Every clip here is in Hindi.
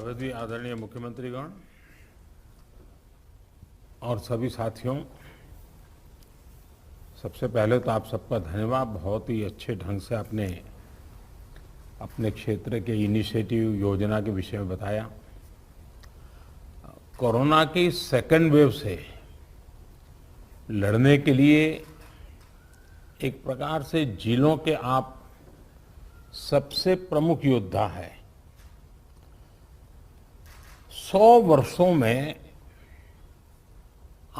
अवधि आदरणीय मुख्यमंत्रीगण और सभी साथियों, सबसे पहले तो आप सबका धन्यवाद। बहुत ही अच्छे ढंग से आपने अपने क्षेत्र के इनिशिएटिव योजना के विषय में बताया। कोरोना की सेकेंड वेव से लड़ने के लिए एक प्रकार से जिलों के आप सबसे प्रमुख योद्धा है। 100 वर्षों में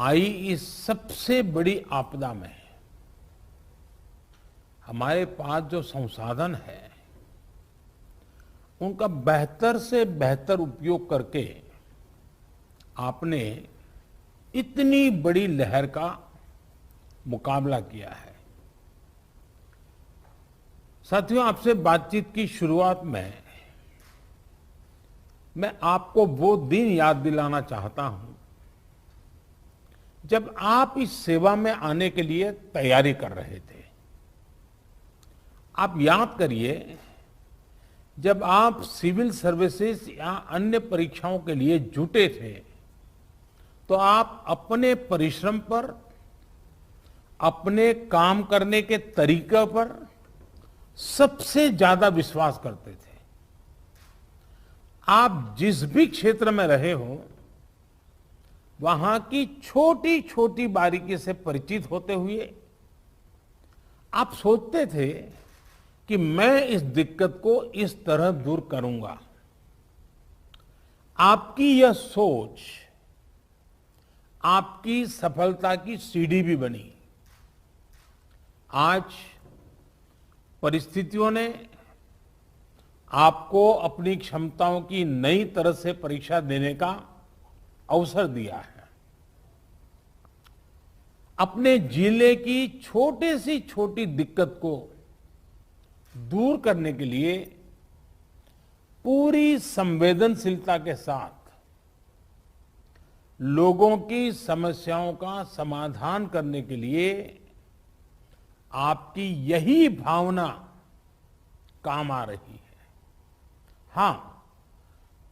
आई इस सबसे बड़ी आपदा में हमारे पास जो संसाधन है उनका बेहतर से बेहतर उपयोग करके आपने इतनी बड़ी लहर का मुकाबला किया है। साथियों, आपसे बातचीत की शुरुआत में मैं आपको वो दिन याद दिलाना चाहता हूं जब आप इस सेवा में आने के लिए तैयारी कर रहे थे। आप याद करिए, जब आप सिविल सर्विसेज या अन्य परीक्षाओं के लिए जुटे थे तो आप अपने परिश्रम पर, अपने काम करने के तरीके पर सबसे ज्यादा विश्वास करते थे। आप जिस भी क्षेत्र में रहे हो वहां की छोटी छोटी बारीकी से परिचित होते हुए आप सोचते थे कि मैं इस दिक्कत को इस तरह दूर करूंगा। आपकी यह सोच आपकी सफलता की सीढ़ी भी बनी। आज परिस्थितियों ने आपको अपनी क्षमताओं की नई तरह से परीक्षा देने का अवसर दिया है। अपने जिले की छोटी सी छोटी दिक्कत को दूर करने के लिए पूरी संवेदनशीलता के साथ लोगों की समस्याओं का समाधान करने के लिए आपकी यही भावना काम आ रही है। हां,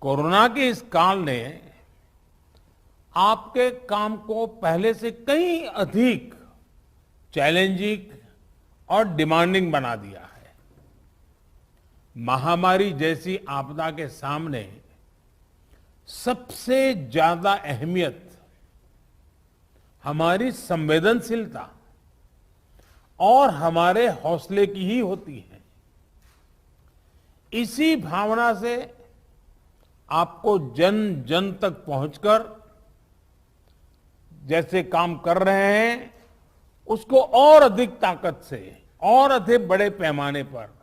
कोरोना के इस काल ने आपके काम को पहले से कहीं अधिक चैलेंजिंग और डिमांडिंग बना दिया है। महामारी जैसी आपदा के सामने सबसे ज्यादा अहमियत हमारी संवेदनशीलता और हमारे हौसले की ही होती है। इसी भावना से आपको जन जन तक पहुंचकर जैसे काम कर रहे हैं उसको और अधिक ताकत से और अधिक बड़े पैमाने पर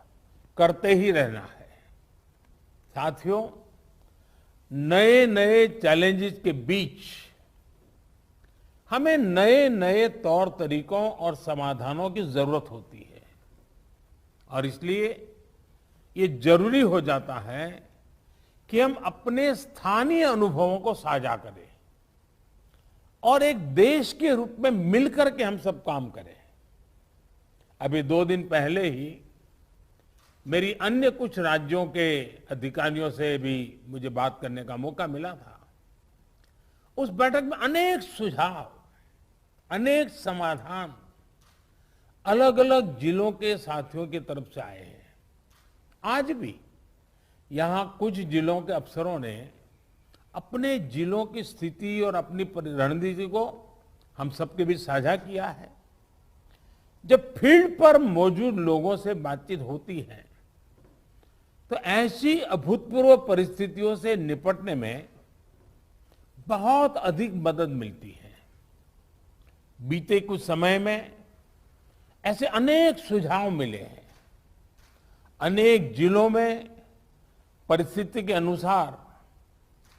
करते ही रहना है। साथियों, नए नए चैलेंजेस के बीच हमें नए नए तौर तरीकों और समाधानों की जरूरत होती है और इसलिए ये जरूरी हो जाता है कि हम अपने स्थानीय अनुभवों को साझा करें और एक देश के रूप में मिलकर के हम सब काम करें। अभी 2 दिन पहले ही मेरी अन्य कुछ राज्यों के अधिकारियों से भी मुझे बात करने का मौका मिला था। उस बैठक में अनेक सुझाव, अनेक समाधान अलग अलग जिलों के साथियों की तरफ से आए हैं। आज भी यहां कुछ जिलों के अफसरों ने अपने जिलों की स्थिति और अपनी रणनीति को हम सबके बीच साझा किया है। जब फील्ड पर मौजूद लोगों से बातचीत होती है तो ऐसी अभूतपूर्व परिस्थितियों से निपटने में बहुत अधिक मदद मिलती है। बीते कुछ समय में ऐसे अनेक सुझाव मिले हैं। अनेक जिलों में परिस्थिति के अनुसार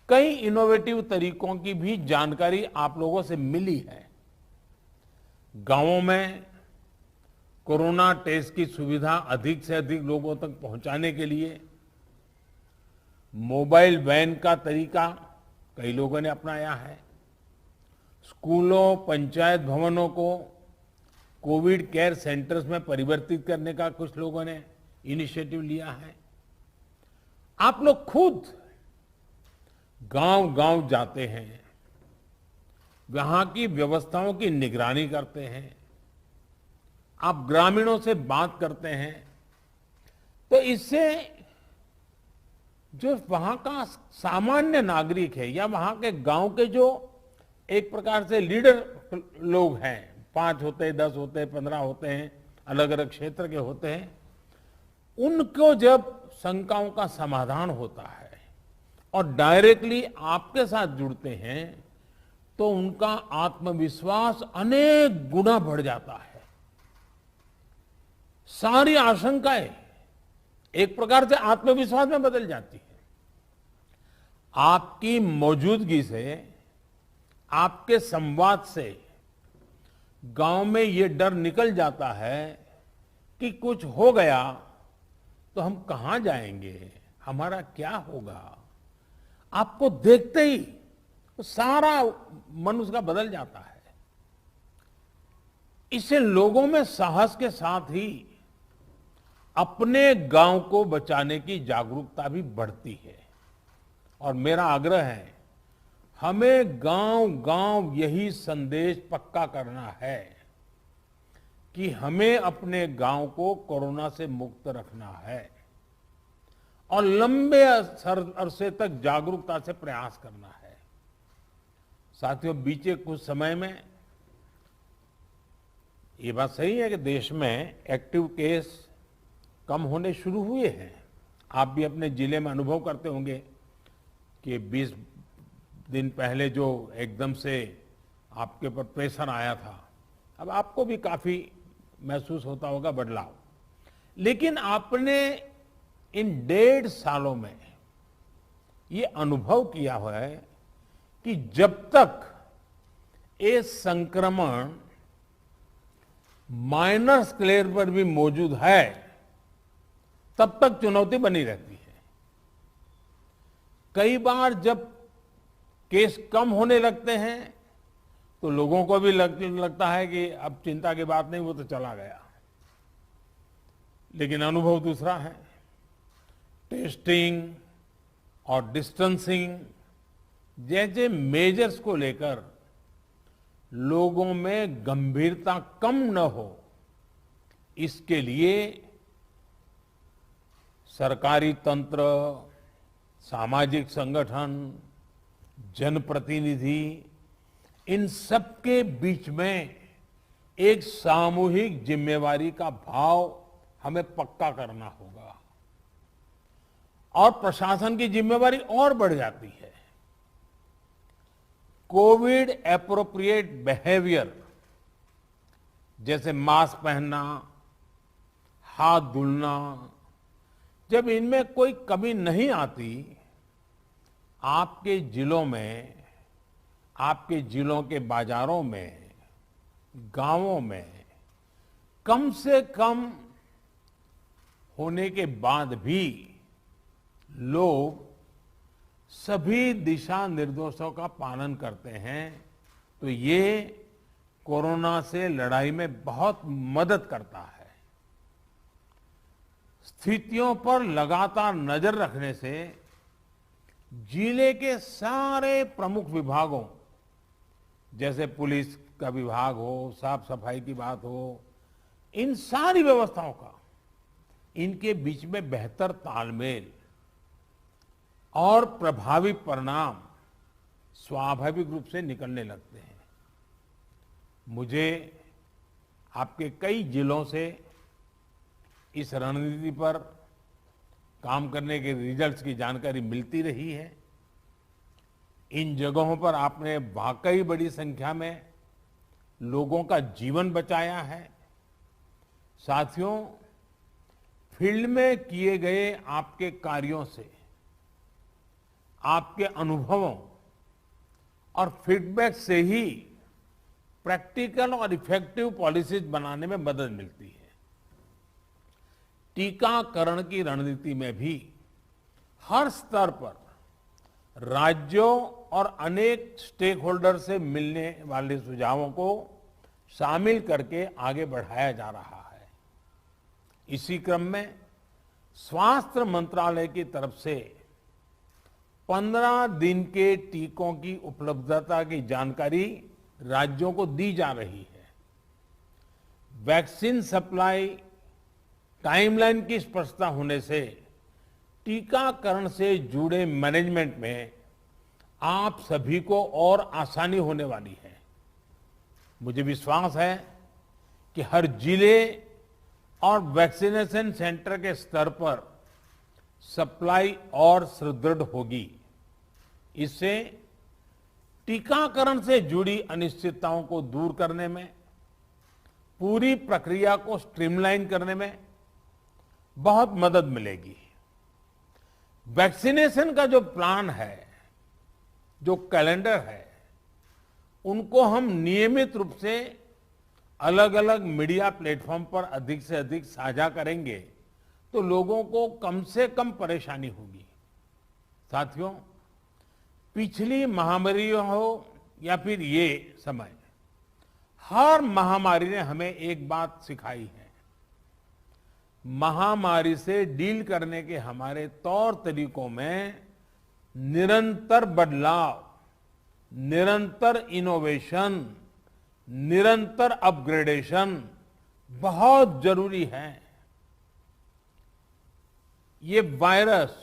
कई इनोवेटिव तरीकों की भी जानकारी आप लोगों से मिली है। गांवों में कोरोना टेस्ट की सुविधा अधिक से अधिक लोगों तक पहुंचाने के लिए मोबाइल वैन का तरीका कई लोगों ने अपनाया है। स्कूलों, पंचायत भवनों को कोविड केयर सेंटर्स में परिवर्तित करने का कुछ लोगों ने इनिशिएटिव लिया है। आप लोग खुद गांव-गांव जाते हैं, वहां की व्यवस्थाओं की निगरानी करते हैं, आप ग्रामीणों से बात करते हैं, तो इससे जो वहां का सामान्य नागरिक है या वहां के गांव के जो एक प्रकार से लीडर लोग हैं, 5 होते हैं, 10 होते हैं, 15 होते हैं, अलग अलग क्षेत्र के होते हैं, उनको जब शंकाओं का समाधान होता है और डायरेक्टली आपके साथ जुड़ते हैं तो उनका आत्मविश्वास अनेक गुना बढ़ जाता है। सारी आशंकाएं एक प्रकार से आत्मविश्वास में बदल जाती है। आपकी मौजूदगी से, आपके संवाद से गांव में ये डर निकल जाता है कि कुछ हो गया तो हम कहां जाएंगे, हमारा क्या होगा। आपको देखते ही तो सारा मन उसका बदल जाता है। इससे लोगों में साहस के साथ ही अपने गांव को बचाने की जागरूकता भी बढ़ती है। और मेरा आग्रह है, हमें गांव-गांव यही संदेश पक्का करना है कि हमें अपने गांव को कोरोना से मुक्त रखना है और लंबे अरसे तक जागरूकता से प्रयास करना है। साथियों, बीते कुछ समय में ये बात सही है कि देश में एक्टिव केस कम होने शुरू हुए हैं। आप भी अपने जिले में अनुभव करते होंगे कि 20 दिन पहले जो एकदम से आपके ऊपर प्रेशर आया था, अब आपको भी काफी महसूस होता होगा बदलाव। लेकिन आपने इन 1.5 सालों में ये अनुभव किया हुआ है कि जब तक ये संक्रमण माइनर स्केल पर भी मौजूद है, तब तक चुनौती बनी रहती है। कई बार जब केस कम होने लगते हैं तो लोगों को भी लगता है कि अब चिंता की बात नहीं, वो तो चला गया। लेकिन अनुभव दूसरा है। टेस्टिंग और डिस्टेंसिंग जैसे मेजर्स को लेकर लोगों में गंभीरता कम न हो, इसके लिए सरकारी तंत्र, सामाजिक संगठन, जनप्रतिनिधि, इन सबके बीच में एक सामूहिक जिम्मेवारी का भाव हमें पक्का करना होगा और प्रशासन की जिम्मेवारी और बढ़ जाती है। कोविड एप्रोप्रिएट बिहेवियर जैसे मास्क पहनना, हाथ धुलना, जब इनमें कोई कमी नहीं आती, आपके जिलों में, आपके जिलों के बाजारों में, गांवों में कम से कम होने के बाद भी लोग सभी दिशा निर्देशों का पालन करते हैं, तो ये कोरोना से लड़ाई में बहुत मदद करता है। स्थितियों पर लगातार नजर रखने से जिले के सारे प्रमुख विभागों, जैसे पुलिस का विभाग हो, साफ सफाई की बात हो, इन सारी व्यवस्थाओं का, इनके बीच में बेहतर तालमेल और प्रभावी परिणाम स्वाभाविक रूप से निकलने लगते हैं। मुझे आपके कई जिलों से इस रणनीति पर काम करने के रिजल्ट्स की जानकारी मिलती रही है। इन जगहों पर आपने वाकई बड़ी संख्या में लोगों का जीवन बचाया है। साथियों, फील्ड में किए गए आपके कार्यों से, आपके अनुभवों और फीडबैक से ही प्रैक्टिकल और इफेक्टिव पॉलिसीज बनाने में मदद मिलती है। टीकाकरण की रणनीति में भी हर स्तर पर राज्यों और अनेक स्टेक होल्डर से मिलने वाले सुझावों को शामिल करके आगे बढ़ाया जा रहा है। इसी क्रम में स्वास्थ्य मंत्रालय की तरफ से 15 दिन के टीकों की उपलब्धता की जानकारी राज्यों को दी जा रही है। वैक्सीन सप्लाई टाइमलाइन की स्पष्टता होने से टीकाकरण से जुड़े मैनेजमेंट में आप सभी को और आसानी होने वाली है। मुझे विश्वास है कि हर जिले और वैक्सीनेशन सेंटर के स्तर पर सप्लाई और सुदृढ़ होगी। इससे टीकाकरण से जुड़ी अनिश्चितताओं को दूर करने में, पूरी प्रक्रिया को स्ट्रीमलाइन करने में बहुत मदद मिलेगी। वैक्सीनेशन का जो प्लान है, जो कैलेंडर है, उनको हम नियमित रूप से अलग अलग मीडिया प्लेटफॉर्म पर अधिक से अधिक साझा करेंगे तो लोगों को कम से कम परेशानी होगी। साथियों, पिछली महामारी हो या फिर ये समय, हर महामारी ने हमें एक बात सिखाई है। महामारी से डील करने के हमारे तौर तरीकों में निरंतर बदलाव, निरंतर इनोवेशन, निरंतर अपग्रेडेशन बहुत जरूरी है। ये वायरस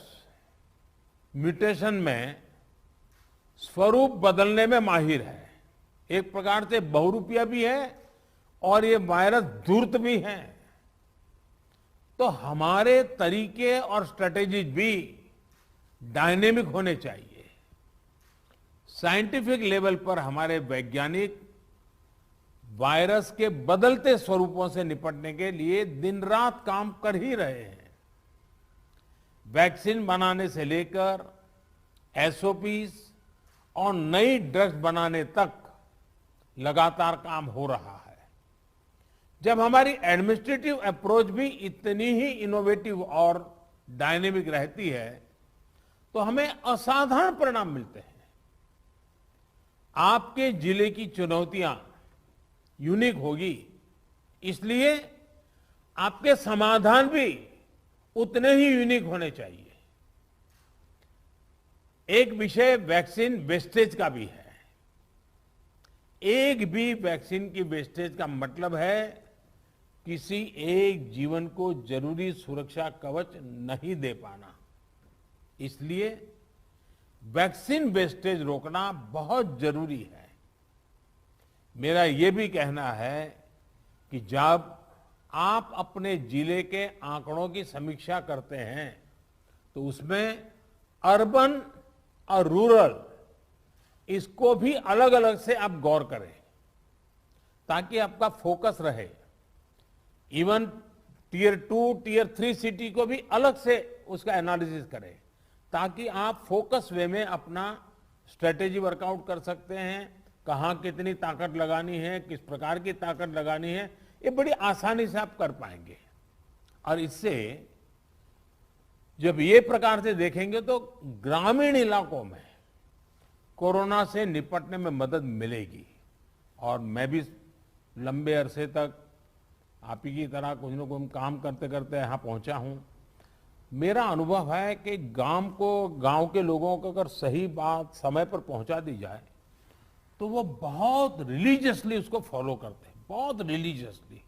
म्यूटेशन में स्वरूप बदलने में माहिर है। एक प्रकार से बहुरूपिया भी है और ये वायरस धूर्त भी है। तो हमारे तरीके और स्ट्रेटेजीज भी डायनेमिक होने चाहिए। साइंटिफिक लेवल पर हमारे वैज्ञानिक वायरस के बदलते स्वरूपों से निपटने के लिए दिन रात काम कर ही रहे हैं। वैक्सीन बनाने से लेकर एसओपीज और नई ड्रग्स बनाने तक लगातार काम हो रहा है। जब हमारी एडमिनिस्ट्रेटिव अप्रोच भी इतनी ही इनोवेटिव और डायनेमिक रहती है तो हमें असाधारण परिणाम मिलते हैं। आपके जिले की चुनौतियां यूनिक होगी, इसलिए आपके समाधान भी उतने ही यूनिक होने चाहिए। एक विषय वैक्सीन वेस्टेज का भी है। एक भी वैक्सीन की वेस्टेज का मतलब है किसी एक जीवन को जरूरी सुरक्षा कवच नहीं दे पाना। इसलिए वैक्सीन वेस्टेज रोकना बहुत जरूरी है। मेरा ये भी कहना है कि जब आप अपने जिले के आंकड़ों की समीक्षा करते हैं तो उसमें अर्बन और रूरल, इसको भी अलग अलग से आप गौर करें ताकि आपका फोकस रहे। इवन टियर 2, टियर 3 सिटी को भी अलग से उसका एनालिसिस करें ताकि आप फोकस वे में अपना स्ट्रेटेजी वर्कआउट कर सकते हैं। कहां कितनी ताकत लगानी है, किस प्रकार की ताकत लगानी है, ये बड़ी आसानी से आप कर पाएंगे। और इससे जब ये प्रकार से देखेंगे तो ग्रामीण इलाकों में कोरोना से निपटने में मदद मिलेगी। और मैं भी लंबे अरसे तक आप ही की तरह कुछ न कुछ काम करते करते यहाँ पहुंचा हूं। मेरा अनुभव है कि गांव के लोगों को अगर सही बात समय पर पहुंचा दी जाए तो वो बहुत रिलीजियसली उसको फॉलो करते हैं, बहुत रिलीजियसली।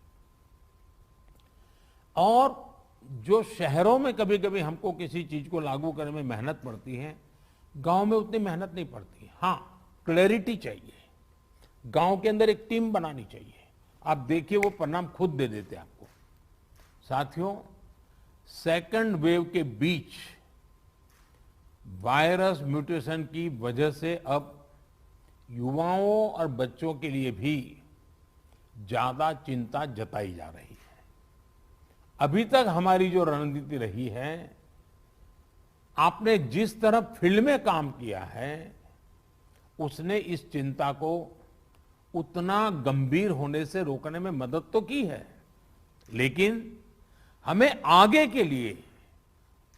और जो शहरों में कभी कभी हमको किसी चीज को लागू करने में मेहनत पड़ती है, गांव में उतनी मेहनत नहीं पड़ती। हाँ, क्लैरिटी चाहिए, गांव के अंदर एक टीम बनानी चाहिए। आप देखिए वो परिणाम खुद दे देते हैं आपको। साथियों, सेकंड वेव के बीच वायरस म्यूटेशन की वजह से अब युवाओं और बच्चों के लिए भी ज्यादा चिंता जताई जा रही है। अभी तक हमारी जो रणनीति रही है, आपने जिस तरह फील्ड में काम किया है, उसने इस चिंता को उतना गंभीर होने से रोकने में मदद तो की है, लेकिन हमें आगे के लिए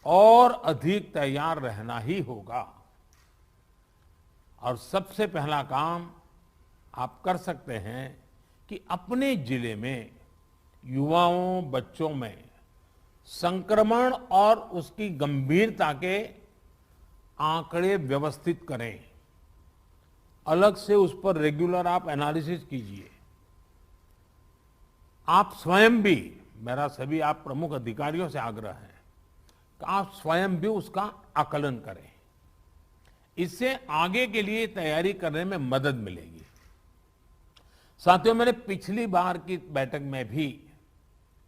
और अधिक तैयार रहना ही होगा। और सबसे पहला काम आप कर सकते हैं कि अपने जिले में युवाओं, बच्चों में संक्रमण और उसकी गंभीरता के आंकड़े व्यवस्थित करें, अलग से उस पर रेगुलर आप एनालिसिस कीजिए। आप स्वयं भी, मेरा सभी आप प्रमुख अधिकारियों से आग्रह है कि आप स्वयं भी उसका आकलन करें। इससे आगे के लिए तैयारी करने में मदद मिलेगी। साथियों, मैंने पिछली बार की बैठक में भी,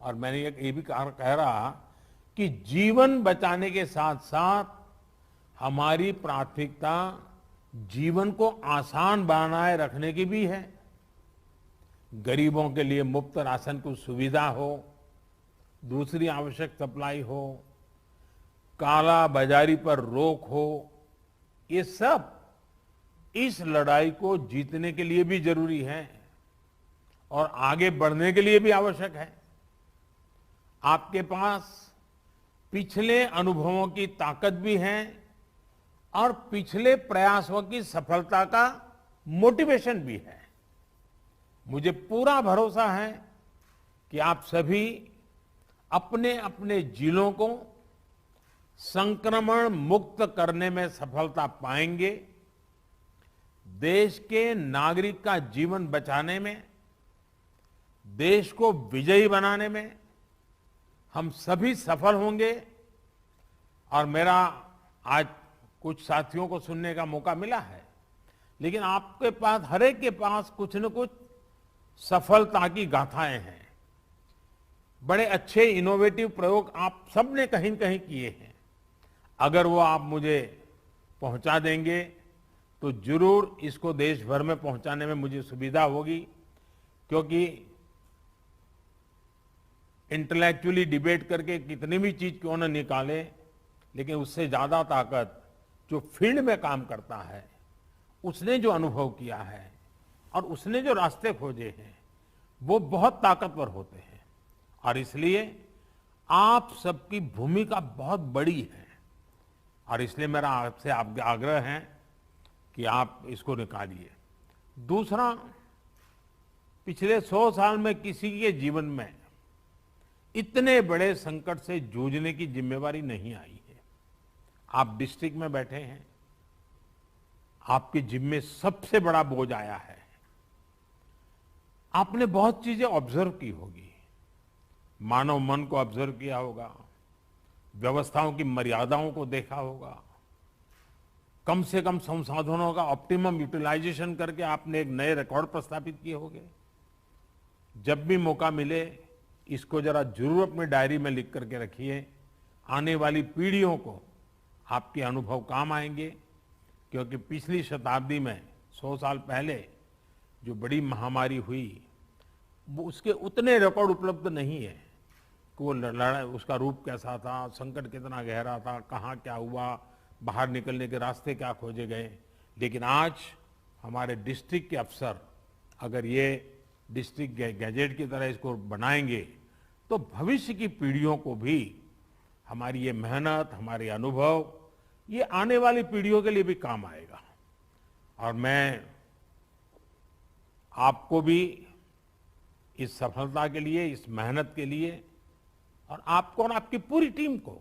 और मैंने ये भी कह रहा कि जीवन बचाने के साथ साथ हमारी प्राथमिकता जीवन को आसान बनाए रखने की भी है। गरीबों के लिए मुफ्त राशन की सुविधा हो, दूसरी आवश्यक सप्लाई हो, काला बाजारी पर रोक हो, ये सब इस लड़ाई को जीतने के लिए भी जरूरी है और आगे बढ़ने के लिए भी आवश्यक है। आपके पास पिछले अनुभवों की ताकत भी है और पिछले प्रयासों की सफलता का मोटिवेशन भी है। मुझे पूरा भरोसा है कि आप सभी अपने अपने जिलों को संक्रमण मुक्त करने में सफलता पाएंगे। देश के नागरिक का जीवन बचाने में, देश को विजयी बनाने में हम सभी सफल होंगे। और मेरा आज कुछ साथियों को सुनने का मौका मिला है, लेकिन आपके पास, हर एक के पास कुछ न कुछ सफलता की गाथाएं हैं। बड़े अच्छे इनोवेटिव प्रयोग आप सबने कहीं न कहीं किए हैं। अगर वो आप मुझे पहुंचा देंगे तो जरूर इसको देश भर में पहुंचाने में मुझे सुविधा होगी, क्योंकि इंटेलेक्चुअली डिबेट करके कितनी भी चीज क्यों न निकाले, लेकिन उससे ज्यादा ताकत जो फील्ड में काम करता है, उसने जो अनुभव किया है और उसने जो रास्ते खोजे हैं, वो बहुत ताकतवर होते हैं। और इसलिए आप सबकी भूमिका बहुत बड़ी है और इसलिए मेरा आपसे आग्रह है कि आप इसको निकालिए। दूसरा, पिछले 100 साल में किसी के जीवन में इतने बड़े संकट से जूझने की जिम्मेवारी नहीं आई है। आप डिस्ट्रिक्ट में बैठे हैं, आपके जिम्मे सबसे बड़ा बोझ आया है। आपने बहुत चीजें ऑब्जर्व की होगी, मानव मन को ऑब्जर्व किया होगा, व्यवस्थाओं की मर्यादाओं को देखा होगा, कम से कम संसाधनों का ऑप्टिमम यूटिलाइजेशन करके आपने एक नए रिकॉर्ड प्रस्थापित किए होंगे। जब भी मौका मिले इसको जरा जरूर अपनी डायरी में लिख करके रखिए। आने वाली पीढ़ियों को आपके अनुभव काम आएंगे, क्योंकि पिछली शताब्दी में 100 साल पहले जो बड़ी महामारी हुई, वो उसके उतने रिकॉर्ड उपलब्ध नहीं है कि वो लड़ाई, उसका रूप कैसा था, संकट कितना गहरा था, कहाँ क्या हुआ, बाहर निकलने के रास्ते क्या खोजे गए। लेकिन आज हमारे डिस्ट्रिक्ट के अफसर अगर ये डिस्ट्रिक्ट गैजेट की तरह इसको बनाएंगे तो भविष्य की पीढ़ियों को भी हमारी ये मेहनत, हमारे अनुभव, ये आने वाली पीढ़ियों के लिए भी काम आएगा। और मैं आपको भी इस सफलता के लिए, इस मेहनत के लिए, और आपको और आपकी पूरी टीम को,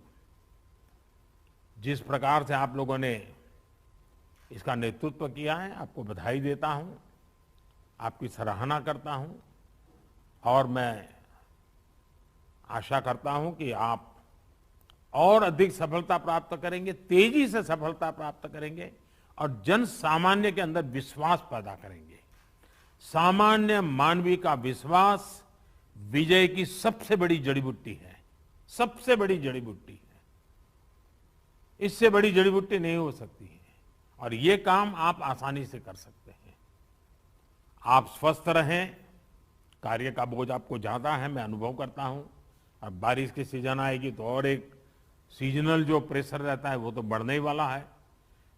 जिस प्रकार से आप लोगों ने इसका नेतृत्व किया है, आपको बधाई देता हूं, आपकी सराहना करता हूं। और मैं आशा करता हूं कि आप और अधिक सफलता प्राप्त करेंगे, तेजी से सफलता प्राप्त करेंगे और जन सामान्य के अंदर विश्वास पैदा करेंगे। सामान्य मानवीय का विश्वास विजय की सबसे बड़ी जड़ी बूटी है, सबसे बड़ी जड़ी बूटी है। इससे बड़ी जड़ी बूटी नहीं हो सकती है और ये काम आप आसानी से कर सकते हैं। आप स्वस्थ रहें, कार्य का बोझ आपको ज्यादा है, मैं अनुभव करता हूं। अब बारिश की सीजन आएगी तो और एक सीजनल जो प्रेशर रहता है वो तो बढ़ने ही वाला है,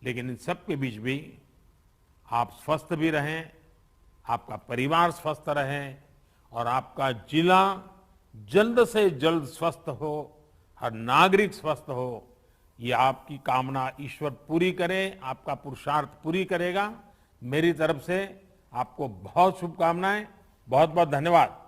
लेकिन इन सब के बीच भी आप स्वस्थ भी रहें, आपका परिवार स्वस्थ रहे और आपका जिला जल्द से जल्द स्वस्थ हो, हर नागरिक स्वस्थ हो, ये आपकी कामना ईश्वर पूरी करे, आपका पुरुषार्थ पूरी करेगा। मेरी तरफ से आपको बहुत शुभकामनाएं, बहुत बहुत धन्यवाद।